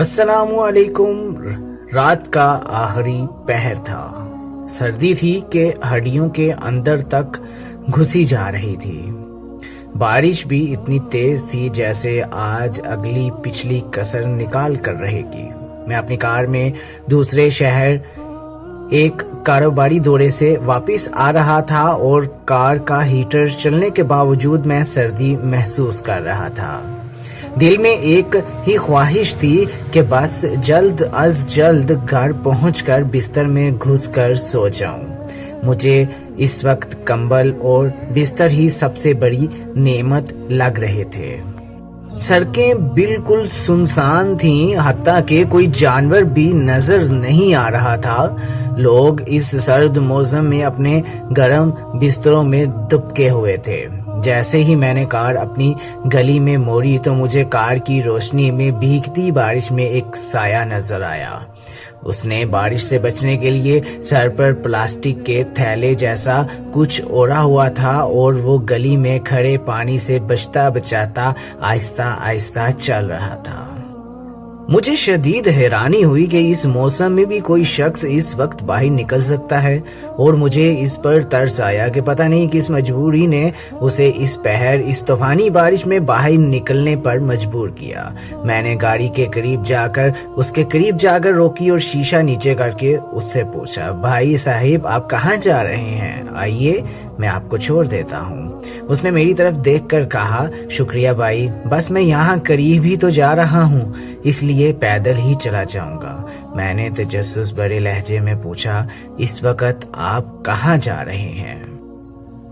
السلام علیکم۔ رات کا آخری پہر تھا۔ سردی تھی کہ ہڈیوں کے اندر تک گھسی جا رہی تھی۔ بارش بھی اتنی تیز تھی جیسے آج اگلی پچھلی کسر نکال کر رہے گی۔ میں اپنی کار میں دوسرے شہر ایک کاروباری دورے سے واپس آ رہا تھا اور کار کا ہیٹر چلنے کے باوجود میں سردی محسوس کر رہا تھا۔ دل میں ایک ہی خواہش تھی کہ بس جلد از جلد گھر پہنچ کر بستر میں گھس کر سو جاؤں۔ مجھے اس وقت کمبل اور بستر ہی سب سے بڑی نعمت لگ رہے تھے۔ سڑکیں بالکل سنسان تھیں، حتیٰ کہ کوئی جانور بھی نظر نہیں آ رہا تھا۔ لوگ اس سرد موسم میں اپنے گرم بستروں میں دبکے ہوئے تھے۔ جیسے ہی میں نے کار اپنی گلی میں موڑی تو مجھے کار کی روشنی میں بھیگتی بارش میں ایک سایہ نظر آیا۔ اس نے بارش سے بچنے کے لیے سر پر پلاسٹک کے تھیلے جیسا کچھ اوڑھا ہوا تھا اور وہ گلی میں کھڑے پانی سے بچتا بچاتا آہستہ آہستہ چل رہا تھا۔ مجھے شدید حیرانی ہوئی کہ اس موسم میں بھی کوئی شخص اس وقت باہر نکل سکتا ہے، اور مجھے اس پر ترس آیا کہ پتہ نہیں کس مجبوری نے اسے اس پہر اس طوفانی بارش میں باہر نکلنے پر مجبور کیا۔ میں نے گاڑی کے قریب جا کر روکی اور شیشہ نیچے کر کے اس سے پوچھا، بھائی صاحب آپ کہاں جا رہے ہیں؟ آئیے میں آپ کو چھوڑ دیتا ہوں۔ اس نے میری طرف دیکھ کر کہا، شکریہ بھائی، بس میں یہاں قریب ہی تو جا رہا ہوں، اس لیے پیدل ہی چلا جاؤں گا۔ میں نے تجسس بھرے لہجے میں پوچھا، اس وقت آپ کہاں جا رہے ہیں؟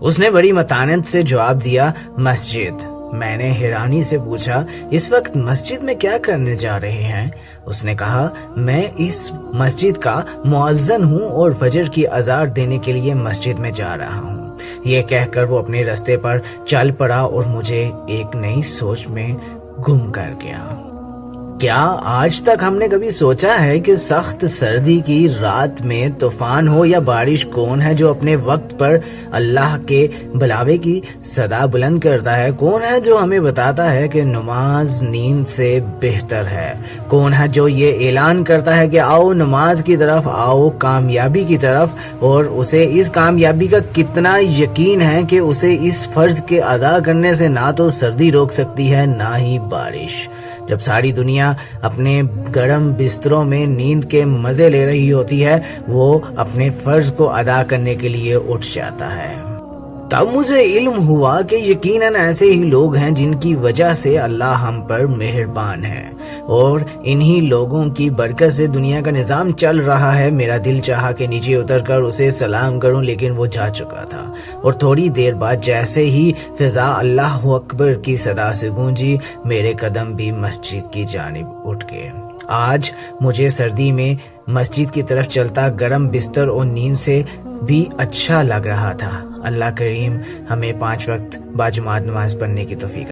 اس نے بڑی متانت سے جواب دیا، مسجد۔ میں نے حیرانی سے پوچھا، اس وقت مسجد میں کیا کرنے جا رہے ہیں؟ اس نے کہا، میں اس مسجد کا مؤذن ہوں اور فجر کی اذان دینے کے لیے مسجد میں جا رہا ہوں۔ یہ کہہ کر وہ اپنے راستے پر چل پڑا اور مجھے ایک نئی سوچ میں گم کر گیا۔ کیا آج تک ہم نے کبھی سوچا ہے کہ سخت سردی کی رات میں طوفان ہو یا بارش، کون ہے جو اپنے وقت پر اللہ کے بلاوے کی صدا بلند کرتا ہے؟ کون ہے جو ہمیں بتاتا ہے کہ نماز نیند سے بہتر ہے؟ کون ہے جو یہ اعلان کرتا ہے کہ آؤ نماز کی طرف، آؤ کامیابی کی طرف، اور اسے اس کامیابی کا کتنا یقین ہے کہ اسے اس فرض کے ادا کرنے سے نہ تو سردی روک سکتی ہے نہ ہی بارش۔ جب ساری دنیا اپنے گرم بستروں میں نیند کے مزے لے رہی ہوتی ہے، وہ اپنے فرض کو ادا کرنے کے لیے اٹھ جاتا ہے۔ تب مجھے علم ہوا کہ یقیناً ایسے ہی لوگ ہیں جن کی وجہ سے اللہ ہم پر مہربان ہے، اور انہی لوگوں کی برکت سے دنیا کا نظام چل رہا ہے۔ میرا دل چاہا کہ نیچے اتر کر اسے سلام کروں، لیکن وہ جا چکا تھا، اور تھوڑی دیر بعد جیسے ہی فضا اللہ اکبر کی صدا سے گونجی، میرے قدم بھی مسجد کی جانب اٹھ گئے۔ آج مجھے سردی میں مسجد کی طرف چلتا گرم بستر اور نیند سے بھی اچھا لگ رہا تھا۔ اللہ کریم ہمیں 5 وقت باجماعت نماز پڑھنے کی توفیق